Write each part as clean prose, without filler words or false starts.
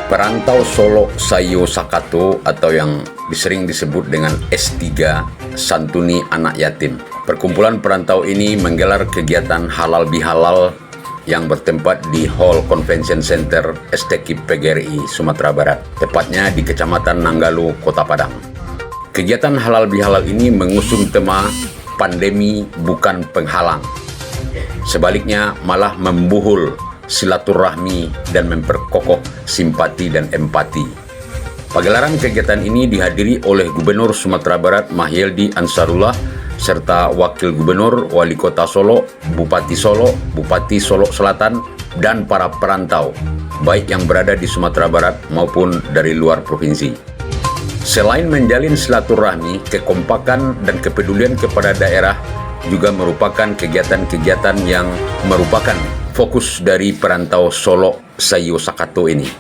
Perantau Solo Sayo Sakato atau yang sering disebut dengan S3 Santuni Anak Yatim. Perkumpulan perantau ini menggelar kegiatan halal bihalal yang bertempat di Hall Convention Center STKIP PGRI Sumatera Barat, tepatnya di Kecamatan Nanggalo, Kota Padang. Kegiatan halal bihalal ini mengusung tema pandemi bukan penghalang. Sebaliknya malah membuhul silaturahmi dan memperkokoh simpati dan empati. Pagelaran kegiatan ini dihadiri oleh Gubernur Sumatera Barat Mahyeldi Ansarullah serta Wakil Gubernur, Wali Kota Solo, Bupati Solo Selatan, dan para perantau, baik yang berada di Sumatera Barat maupun dari luar provinsi. Selain menjalin silaturahmi, kekompakan dan kepedulian kepada daerah juga merupakan kegiatan-kegiatan yang merupakan fokus dari perantau Solo Sayo Sakato ini.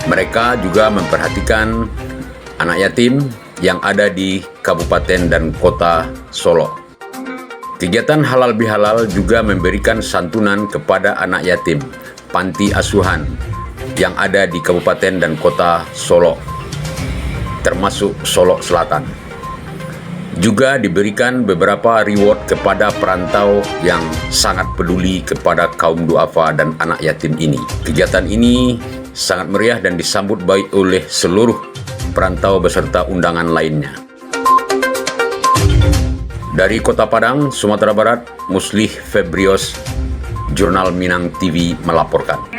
Mereka juga memperhatikan anak yatim yang ada di Kabupaten dan Kota Solo. Kegiatan halal bihalal juga memberikan santunan kepada anak yatim panti asuhan yang ada di Kabupaten dan Kota Solo, termasuk Solo Selatan. Juga diberikan beberapa reward kepada perantau yang sangat peduli kepada kaum duafa dan anak yatim ini. Kegiatan ini sangat meriah dan disambut baik oleh seluruh perantau beserta undangan lainnya. Dari Kota Padang, Sumatera Barat, Muslih Febrios, Jurnal Minang TV melaporkan.